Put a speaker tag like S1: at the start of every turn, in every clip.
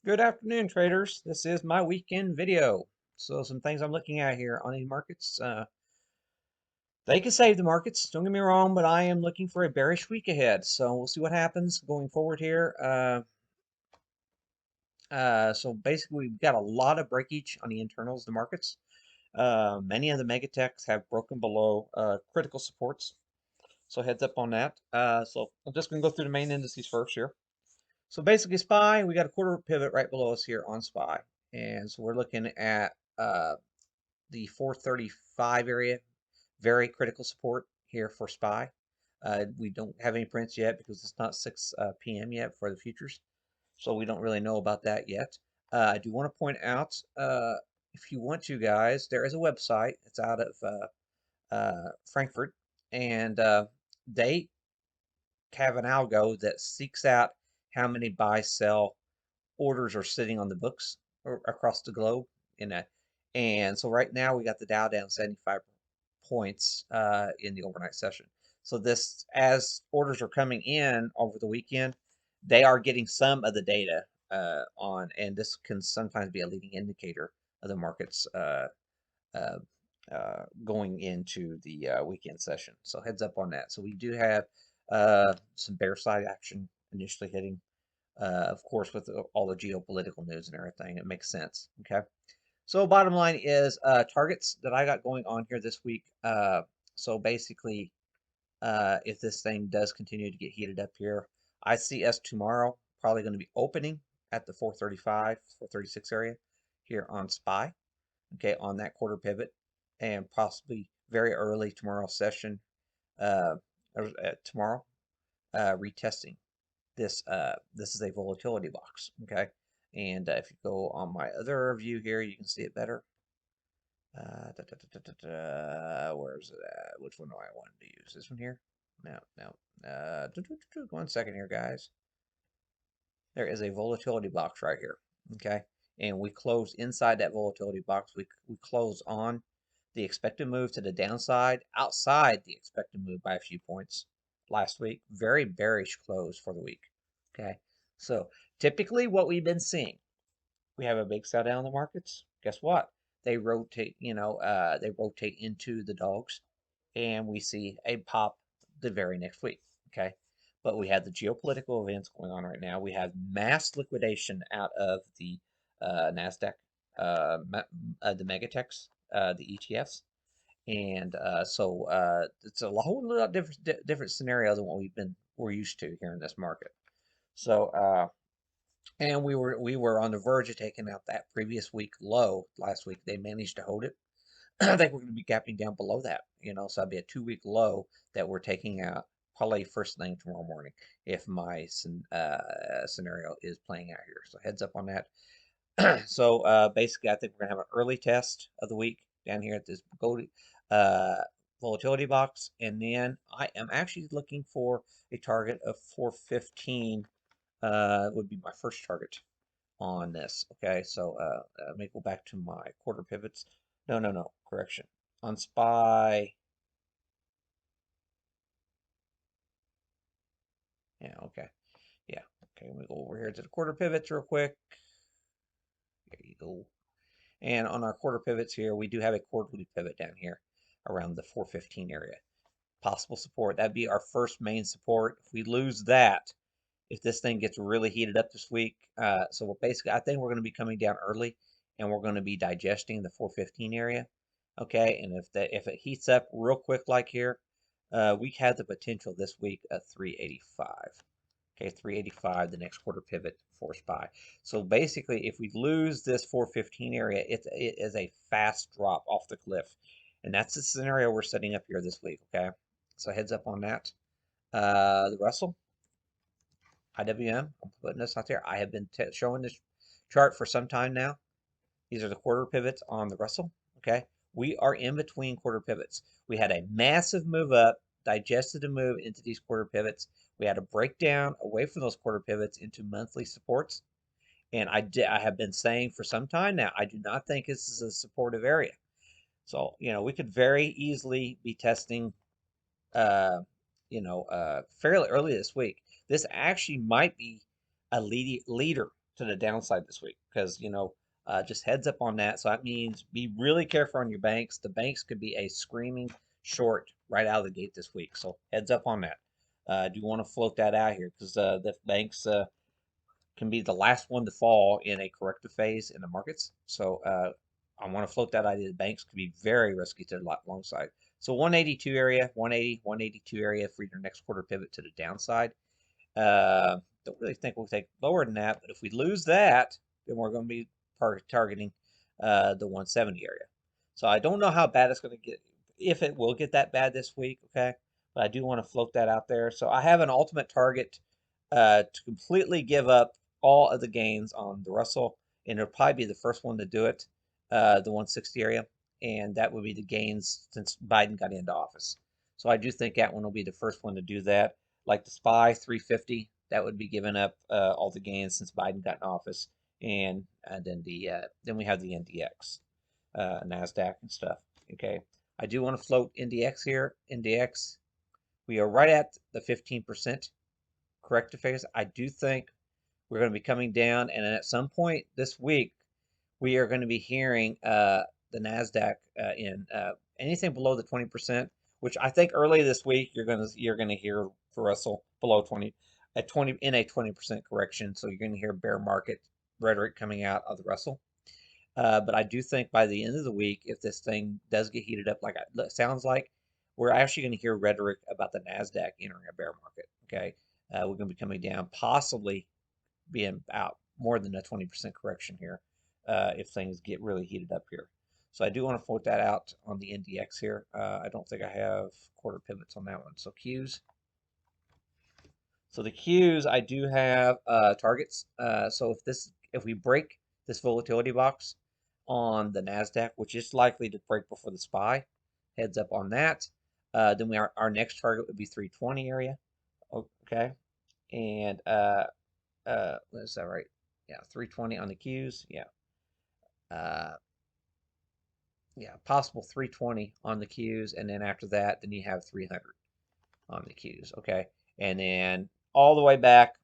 S1: Good afternoon, traders. This is my weekend video. So some things I'm looking at here on these markets. They can save the markets, don't get me wrong, but I am looking for a bearish week ahead. So we'll see what happens going forward here. So basically, we've got a lot of breakage on the internals of the markets. Many of the mega techs have broken below critical supports. So heads up on that. So I'm just going to go through the main indices first here. So basically, SPY, we got a quarter pivot right below us here on SPY. And so we're looking at the 435 area, very critical support here for SPY. We don't have any prints yet because it's not 6 p.m. yet for the futures. So we don't really know about that yet. I do want to point out, if you want to, guys, there is a website. It's out of Frankfurt, and they have an algo that seeks out how many buy-sell orders are sitting on the books across the globe in a and so right now we got the Dow down 75 points in the overnight session. So this, as orders are coming in over the weekend, they are getting some of the data on, and this can sometimes be a leading indicator of the markets uh, going into the weekend session. So heads up on that. So we do have some bear side action initially hitting. Of course, with all the geopolitical news and everything, it makes sense. Okay. So bottom line is targets that I got going on here this week. So basically, if this thing does continue to get heated up here, I see us tomorrow probably going to be opening at the 435, 436 area here on SPY. Okay, on that quarter pivot, and possibly very early tomorrow session, tomorrow, retesting this is a volatility box, okay? And if you go on my other view here, you can see it better. Where is it at? Which one do I want to use? This one here? No. 1 second here, guys. There is a volatility box right here, okay? And we close inside that volatility box. We close on the expected move to the downside, outside the expected move by a few points last week. Very bearish close for the week, okay? So typically what we've been seeing, we have a big sell down in the markets. Guess what? They rotate, they rotate into the dogs, and we see a pop the very next week, okay? But we have the geopolitical events going on right now. We have mass liquidation out of the NASDAQ, the megatechs, the ETFs. And so it's a whole lot different scenario than what we're used to here in this market. So and we were on the verge of taking out that previous week low last week. They managed to hold it. I think we're going to be gapping down below that, so that'd be a 2-week low that we're taking out probably first thing tomorrow morning if my scenario is playing out here. So heads up on that. So basically, I think we're going to have an early test of the week down here at this volatility box, and then I am actually looking for a target of 415. Would be my first target on this. Okay, so let me go back to my quarter pivots. No, correction. On SPY, yeah, okay. Yeah, okay, let me go over here to the quarter pivots real quick. There you go. And on our quarter pivots here, we do have a quarterly pivot down here around the 415 area. Possible support, that'd be our first main support. If we lose that, if this thing gets really heated up this week, so basically, I think we're going to be coming down early, and we're going to be digesting the 415 area. Okay, and if it heats up real quick like here, we have the potential this week at 385. Okay, 385, the next quarter pivot for SPY. So basically, if we lose this 415 area, it is a fast drop off the cliff. And that's the scenario we're setting up here this week, okay? So heads up on that. The Russell, IWM, I'm putting this out there. I have been showing this chart for some time now. These are the quarter pivots on the Russell, okay? We are in between quarter pivots. We had a massive move up, digested a move into these quarter pivots. We had a breakdown away from those quarter pivots into monthly supports. And I have been saying for some time now, I do not think this is a supportive area. So, we could very easily be testing, fairly early this week. This actually might be a leader to the downside this week because, just heads up on that. So that means be really careful on your banks. The banks could be a screaming short right out of the gate this week. So heads up on that. I do want to float that out here because the banks can be the last one to fall in a corrective phase in the markets. So I want to float that idea. The banks could be very risky to the long side. So 182 area, 180, 182 area for your next quarter pivot to the downside. Don't really think we'll take lower than that, but if we lose that, then we're going to be targeting the 170 area. So I don't know how bad it's going to get, if it will get that bad this week, okay? But I do want to float that out there. So I have an ultimate target to completely give up all of the gains on the Russell, and it'll probably be the first one to do it, the 160 area, and that would be the gains since Biden got into office. So I do think that one will be the first one to do that. Like the SPY 350, that would be giving up all the gains since Biden got in office, and then we have the NDX, Nasdaq and stuff. Okay, I do want to float NDX here. NDX, we are right at the 15% corrective phase. I do think we're going to be coming down, and at some point this week, we are going to be hearing the Nasdaq in anything below the 20%, which I think early this week you're gonna hear for Russell below 20 at 20 in a 20% correction. So you're going to hear bear market rhetoric coming out of the Russell. But I do think by the end of the week, if this thing does get heated up like it sounds like, we're actually going to hear rhetoric about the Nasdaq entering a bear market. Okay, we're going to be coming down, possibly being out more than a 20% correction here if things get really heated up here. So I do want to float that out on the NDX here. I don't think I have quarter pivots on that one. So Qs. So the Qs, I do have targets. So if we break this volatility box on the Nasdaq, which is likely to break before the SPY, heads up on that. Then our next target would be 320 area. Okay, and what is that right? Yeah, 320 on the Qs. Yeah. Yeah, possible 320 on the Qs, and then after that, then you have 300 on the Qs, okay? And then all the way back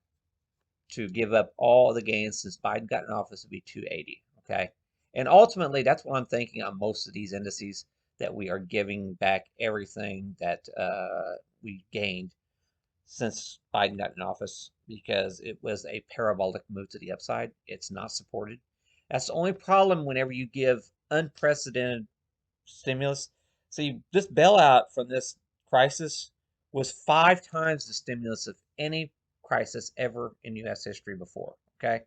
S1: to give up all the gains since Biden got in office would be 280, okay? And ultimately, that's what I'm thinking on most of these indices, that we are giving back everything that we gained since Biden got in office because it was a parabolic move to the upside. It's not supported. That's the only problem whenever you give unprecedented stimulus. See, this bailout from this crisis was 5 times the stimulus of any crisis ever in U.S. history before. Okay,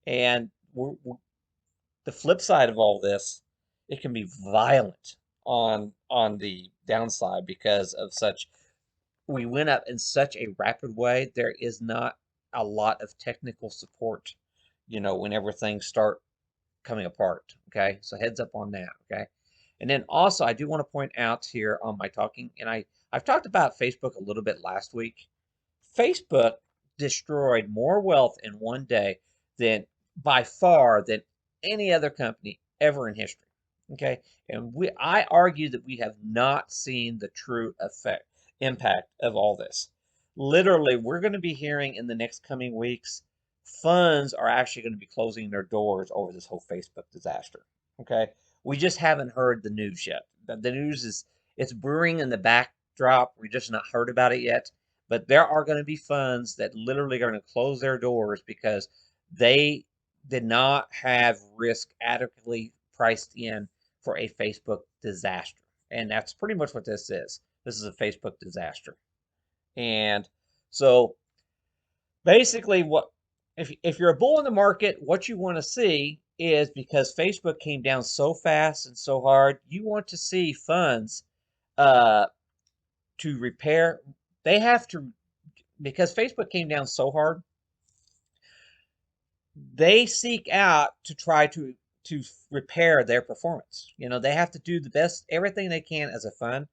S1: and the flip side of all this, it can be violent on the downside because of such. We went up in such a rapid way. There is not a lot of technical support, whenever things start coming apart. Okay, so heads up on that. Okay, and then also I do want to point out here on my talking, and I've talked about Facebook a little bit last week. Facebook destroyed more wealth in one day than by far than any other company ever in history. Okay, and I argue that we have not seen the true impact of all this. Literally, we're going to be hearing in the next coming weeks, funds are actually going to be closing their doors over this whole Facebook disaster. Okay, we just haven't heard the news yet. The news it's brewing in the backdrop. We just not heard about it yet. But there are going to be funds that literally are going to close their doors because they did not have risk adequately priced in for a Facebook disaster. And that's pretty much what this is. This is a Facebook disaster. And so basically if you're a bull in the market, what you want to see is, because Facebook came down so fast and so hard, you want to see funds to repair. They have to, because Facebook came down so hard, they seek out to try to repair their performance. They have to do the best, everything they can as a fund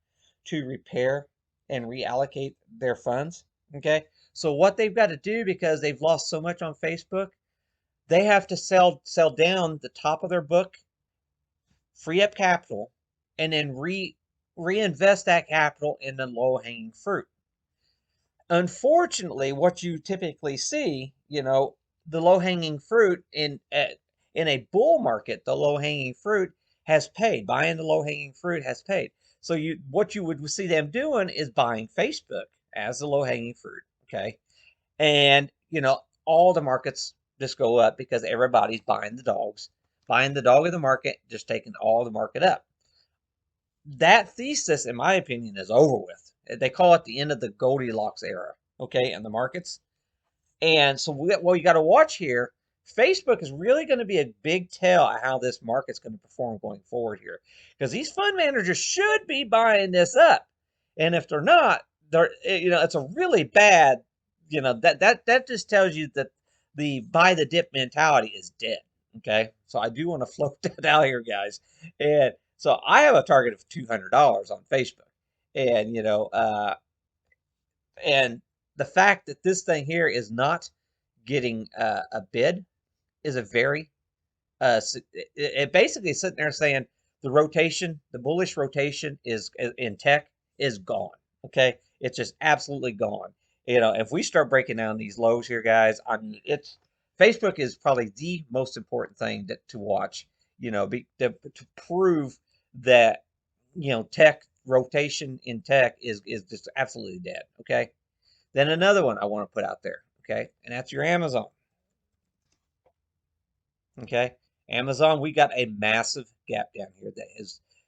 S1: to repair and reallocate their funds. Okay, so what they've got to do, because they've lost so much on Facebook, they have to sell down the top of their book, free up capital, and then reinvest that capital in the low hanging fruit. Unfortunately, what you typically see, the low-hanging fruit in a bull market, the low-hanging fruit has paid. Buying the low-hanging fruit has paid. So what you would see them doing is buying Facebook as the low-hanging fruit, okay? And all the markets just go up because everybody's buying the dogs, buying the dog of the market, just taking all the market up. That thesis, in my opinion, is over with. They call it the end of the Goldilocks era, okay, in the markets. And so what you got to watch here, Facebook is really going to be a big tell on how this market's going to perform going forward here, because these fund managers should be buying this up, and if they're not, it's a really bad, that just tells you that the buy the dip mentality is dead. Okay, so I do want to float that out here, guys, and so I have a target of $200 on Facebook, and and the fact that this thing here is not getting a bid is a very it basically is sitting there saying the bullish rotation is in tech is gone. Okay, it's just absolutely gone. If we start breaking down these lows here, guys, I mean, it's Facebook is probably the most important thing to watch. To prove that tech rotation in tech is just absolutely dead. Okay. Then another one I want to put out there, okay, and that's your Amazon, okay. Amazon, we got a massive gap down here that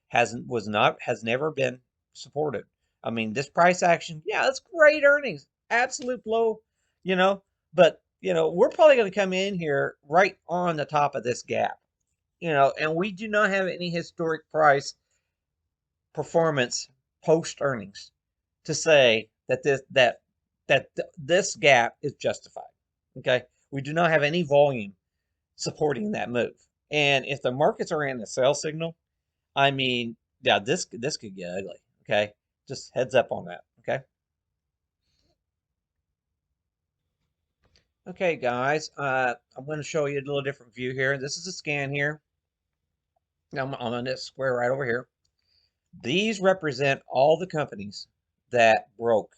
S1: has never been supported. I mean, this price action, yeah, that's great earnings, absolute low, you know, but we're probably going to come in here right on the top of this gap, and we do not have any historic price performance post earnings to say that this gap is justified. Okay, we do not have any volume supporting that move, and if the markets are in a sell signal, I mean, yeah, this could get ugly. Okay, just heads up on that. Okay. Okay, guys, I'm going to show you a little different view here. This is a scan here. I'm on this square right over here. These represent all the companies that broke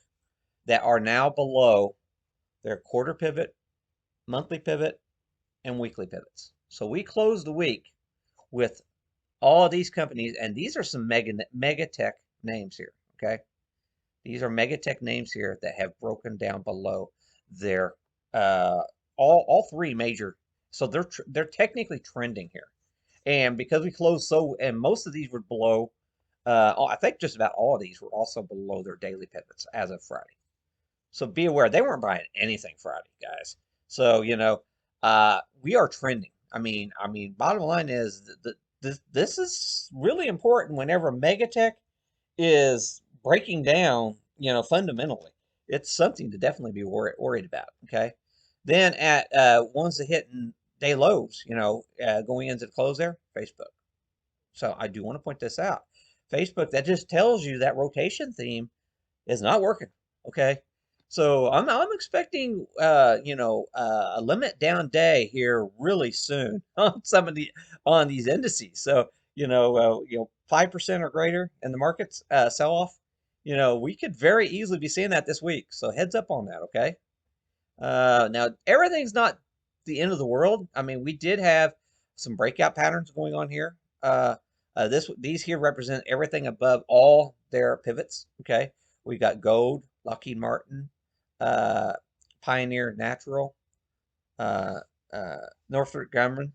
S1: that are now below their quarter pivot, monthly pivot, and weekly pivots. So we closed the week with all of these companies, and these are some mega tech names here. Okay, these are mega tech names here that have broken down below their all three major. So they're technically trending here, and because we closed and most of these were below. I think just about all of these were also below their daily pivots as of Friday. So be aware they weren't buying anything Friday, guys. So we are trending. I mean, bottom line is that this is really important whenever Megatech is breaking down. Fundamentally, it's something to definitely be worried about. Okay, then at ones that hitting day lows, going into the close there, Facebook. So I do want to point this out. Facebook, that just tells you that rotation theme is not working. Okay. So I'm expecting a limit down day here really soon on on these indices. So 5% or greater in the markets sell off. We could very easily be seeing that this week. So heads up on that. Okay. Now everything's not the end of the world. I mean, we did have some breakout patterns going on here. These here represent everything above all their pivots. Okay, we got gold, Lockheed Martin, uh, Pioneer Natural, uh, Northrop Grumman,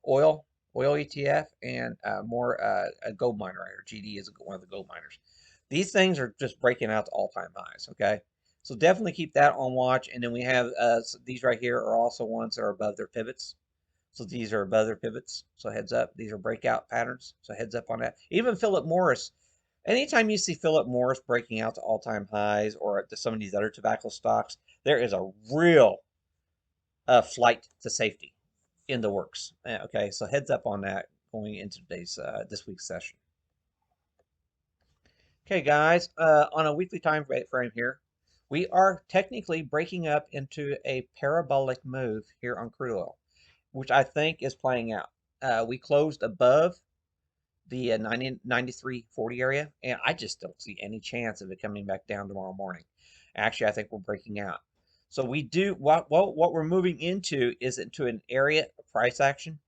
S1: oil, ETF, and more a gold miner right here. GD is one of the gold miners. These things are just breaking out to all-time highs. Okay, so definitely keep that on watch. And then we have these right here are also ones that are above their pivots. So these are above their pivots. So heads up. These are breakout patterns. So heads up on that. Even Philip Morris. Anytime you see Philip Morris breaking out to all-time highs or to some of these other tobacco stocks, there is a real flight to safety in the works. Okay, so heads up on that going into this week's session. Okay, guys, on a weekly time frame here, we are technically breaking up into a parabolic move here on crude oil, which I think is playing out. We closed above the 93.40 area, and I just don't see any chance of it coming back down tomorrow morning. Actually, I think we're breaking out. So we do what we're moving into is into an area of price action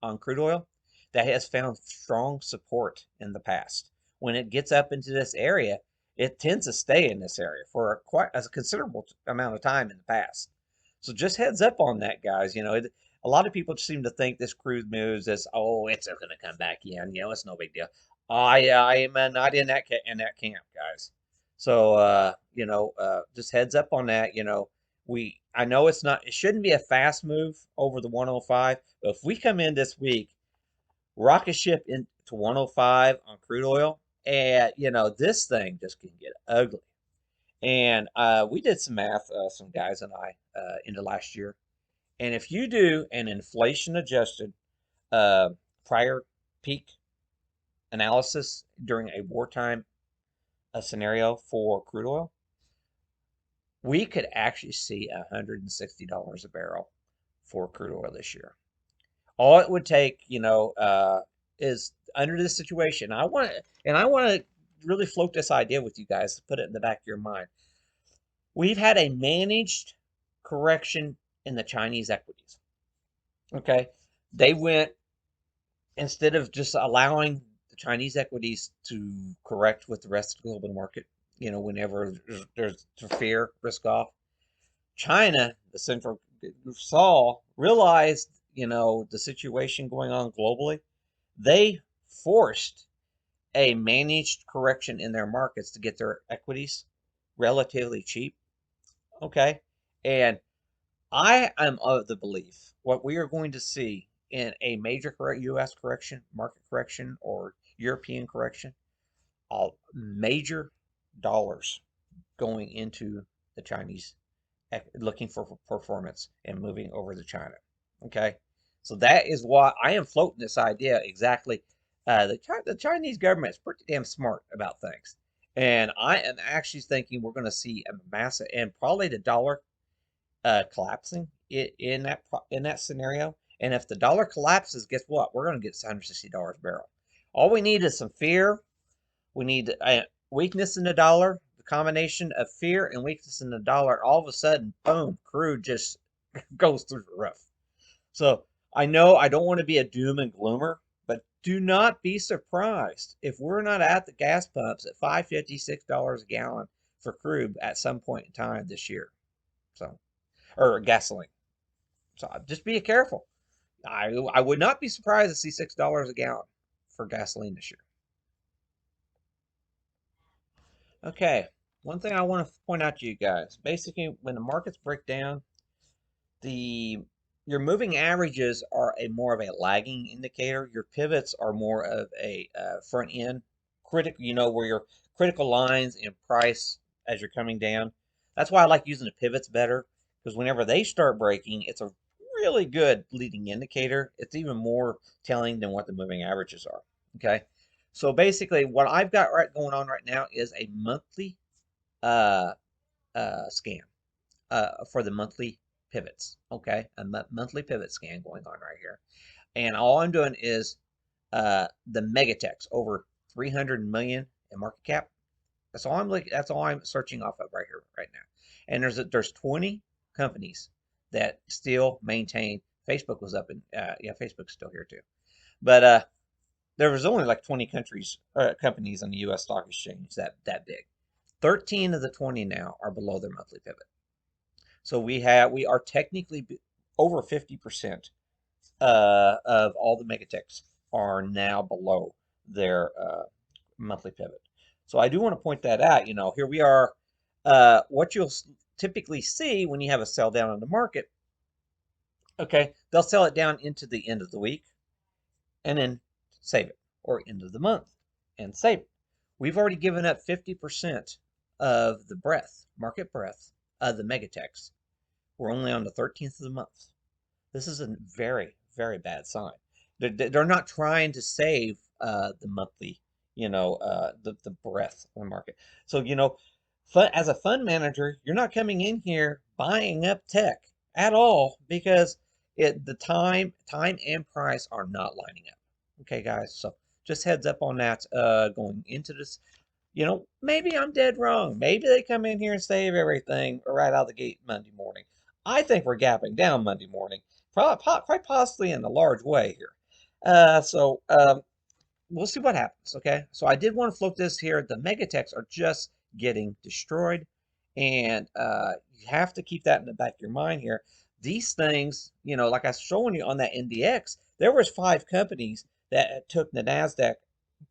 S1: on crude oil that has found strong support in the past. When it gets up into this area, it tends to stay in this area for quite a considerable amount of time in the past. So just heads up on that, guys. A lot of people seem to think this crude moves as, oh, it's going to come back in. It's no big deal. I am not in that camp, guys. So just heads up on that. I know it shouldn't be a fast move over the 105, but if we come in this week, rocket ship into 105 on crude oil, and this thing just can get ugly. And we did some math, some guys and I, into last year. And if you do an inflation adjusted uh, prior peak analysis during a wartime scenario for crude oil, we could actually see $160 a barrel for crude oil this year. All it would take, is under this situation. I want to really float this idea with you guys to put it in the back of your mind. We've had a managed correction in the Chinese equities. Okay, they went instead of just allowing the Chinese equities to correct with the rest of the global market. Whenever there's fear, risk off. China, the central realized, the situation going on globally. They forced a managed correction in their markets to get their equities relatively cheap. Okay. And I am of the belief what we are going to see in a major U.S. correction, market correction, or European correction, all major dollars going into the Chinese looking for performance and moving over to China. Okay, so that is why I am floating this idea exactly. The Chinese government is pretty damn smart about things, and I am actually thinking we're going to see a massive and probably the dollar collapsing in that scenario. And if the dollar collapses, guess what? We're going to get $160 a barrel. All we need is some fear. We need weakness in the dollar, the combination of fear and weakness in the dollar. All of a sudden, boom, crude just goes through the roof. So I know I don't want to be a doom and gloomer, but do not be surprised if we're not at the gas pumps at $5.50, $6 a gallon for crude at some point in time this year. So, or gasoline. So just be careful. I would not be surprised to see $6 a gallon for gasoline this year. Okay, one thing I want to point out to you guys. Basically, when the markets break down, the your moving averages are a more of a lagging indicator. Your pivots are more of a front end critical. Where your critical lines in price as you're coming down. That's why I like using the pivots better because whenever they start breaking, it's a really good leading indicator. It's even more telling than what the moving averages are. Okay, so basically, what I've got going on right now is a monthly uh, scan for the monthly pivots. Okay, a monthly pivot scan going on right here, and all I'm doing is the megatechs over 300 million in market cap. That's all I'm looking. That's all I'm searching off of right here, right now. And there's 20 companies that still maintain. Facebook was up, and yeah, Facebook's still here too. But there was only like 20 companies on the U.S. stock exchange that big. 13 of the 20 now are below their monthly pivot. So we are technically over 50% of all the megatechs are now below their monthly pivot. So I do want to point that out. Here we are. What you'll typically see when you have a sell down in the market, okay, they'll sell it down into the end of the week and then save it, or end of the month and save it. We've already given up 50% of the market breadth of the megatechs. We're only on the 13th of the month. This is a very, very bad sign. They're not trying to save the monthly, the breadth of the market. So, as a fund manager, you're not coming in here buying up tech at all because the time and price are not lining up. Okay, guys. So just heads up on that going into this. Maybe I'm dead wrong. Maybe they come in here and save everything right out of the gate Monday morning. I think we're gapping down Monday morning, quite possibly in a large way here. So we'll see what happens. Okay, so I did want to float this here. The megatechs are just getting destroyed, and you have to keep that in the back of your mind here. These things, like I was showing you on that NDX, there was 5 companies that took the Nasdaq.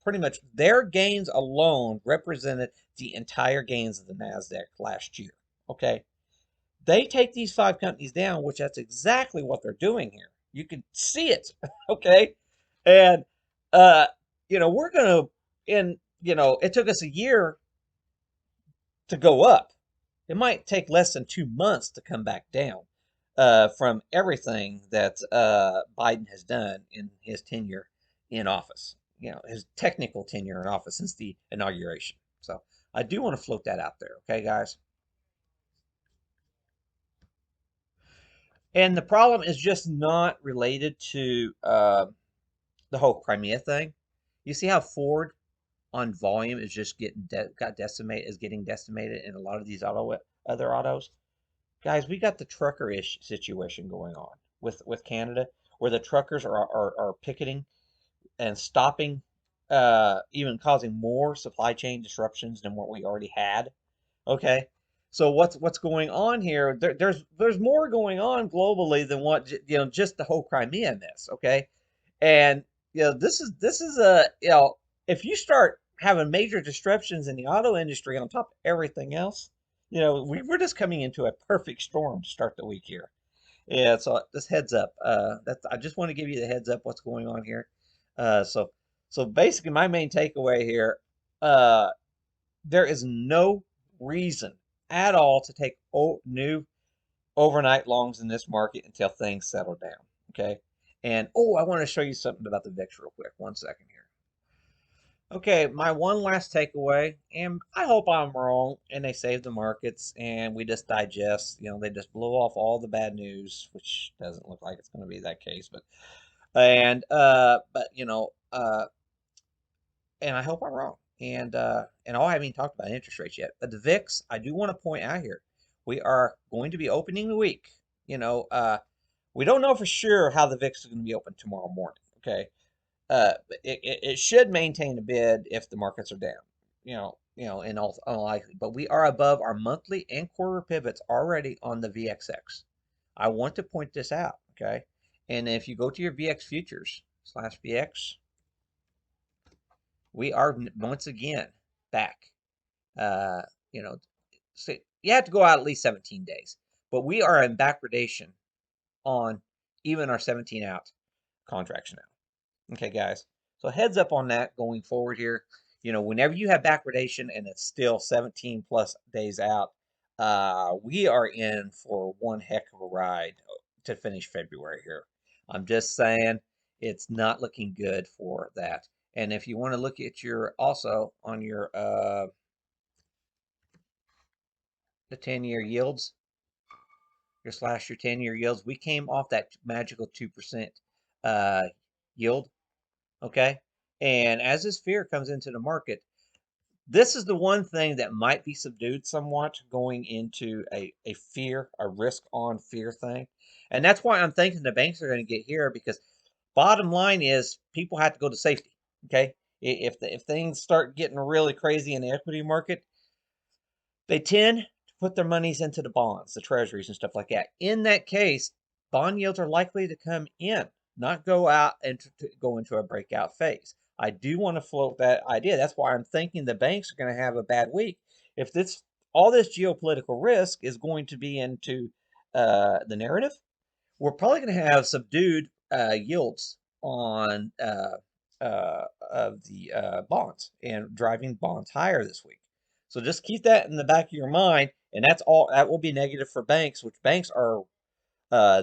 S1: Pretty much their gains alone represented the entire gains of the Nasdaq last year. Okay, they take these 5 companies down, which that's exactly what they're doing here. You can see it, okay? And uh, we're gonna in it took us a year to go up. It might take less than 2 months to come back down from everything that Biden has done in his tenure in office. His technical tenure in office since the inauguration. So I do want to float that out there, okay, guys? And the problem is just not related to the whole Crimea thing. You see how Ford on volume is just getting decimated in a lot of these other autos. Guys, we got the trucker-ish situation going on with Canada, where the truckers are picketing and stopping, even causing more supply chain disruptions than what we already had. Okay. So what's going on here? There's more going on globally than what just the whole Crimea mess. Okay, and this is a if you start having major disruptions in the auto industry on top of everything else, we're just coming into a perfect storm to start the week here. Yeah, so this heads up. That's I just want to give you the heads up what's going on here. So basically, my main takeaway here. There is no reason at all to take new overnight longs in this market until things settle down. Okay. And I want to show you something about the VIX real quick. 1 second here. Okay, my one last takeaway, and I hope I'm wrong, and they save the markets, and we just digest. They just blow off all the bad news, which doesn't look like it's going to be that case, and I hope I'm wrong. And I haven't even talked about interest rates yet. But the VIX, I do want to point out here, we are going to be opening the week. You know, uh, we don't know for sure how the VIX is going to be open tomorrow morning. Okay, it should maintain a bid if the markets are down. In all likely, but we are above our monthly and quarter pivots already on the VXX. I want to point this out. Okay, and if you go to your VX futures slash VX, we are once again back. Uh, you know, so you have to go out at least 17 days, but we are in backwardation on even our 17 out contracts now. Okay, guys. So heads up on that going forward here. Whenever you have backwardation and it's still 17 plus days out, we are in for one heck of a ride to finish February here. I'm just saying it's not looking good for that. And if you want to look at your also on your the 10-year yields, your 10-year yields, we came off that magical 2% uh, yield. Okay, and as this fear comes into the market, this is the one thing that might be subdued somewhat going into a risk on fear thing. And that's why I'm thinking the banks are going to get here because bottom line is people have to go to safety. Okay. If things start getting really crazy in the equity market, they tend to put their monies into the bonds, the treasuries and stuff like that. In that case, bond yields are likely to come in, not go out and to go into a breakout phase. I do want to float that idea. That's why I'm thinking the banks are going to have a bad week. If all this geopolitical risk is going to be into the narrative, we're probably going to have subdued yields on of the bonds and driving bonds higher this week. So just keep that in the back of your mind, and that's all. That will be negative for banks, which banks are.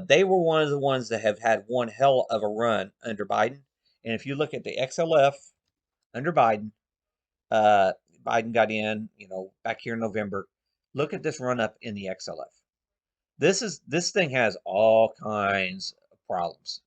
S1: They were one of the ones that have had one hell of a run under Biden. And if you look at the XLF under Biden, uh, Biden got in, back here in November. Look at this run up in the XLF. This thing has all kinds of problems.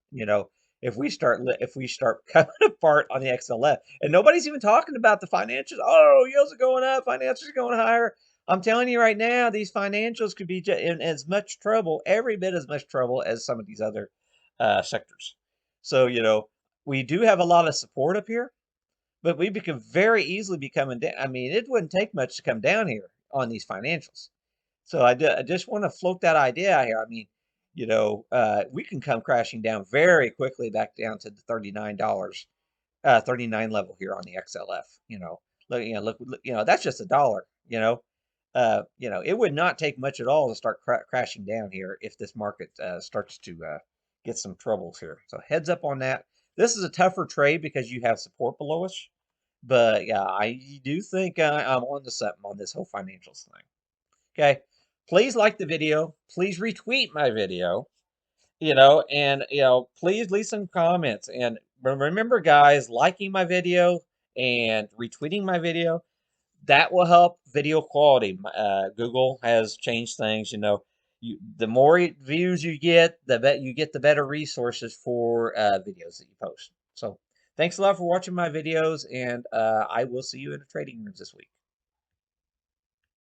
S1: if we start coming apart on the XLF, and nobody's even talking about the financials. Oh, yields are going up, financials are going higher. I'm telling you right now, these financials could be in as much trouble, every bit as much trouble as some of these other sectors. So, we do have a lot of support up here, but we could very easily be coming down. I mean, it wouldn't take much to come down here on these financials. So I just want to float that idea out here. I mean, we can come crashing down very quickly back down to the $39, 39 level here on the XLF. That's just a dollar. It would not take much at all to start crashing down here if this market starts to get some troubles here. So heads up on that. This is a tougher trade because you have support below us. But yeah, I do think I'm on to something on this whole financials thing. Okay. Please like the video. Please retweet my video, and, please leave some comments. And remember, guys, liking my video and retweeting my video, that will help video quality. Google has changed things, the more views you get, the better resources for videos that you post. So thanks a lot for watching my videos, and I will see you in the trading rooms this week.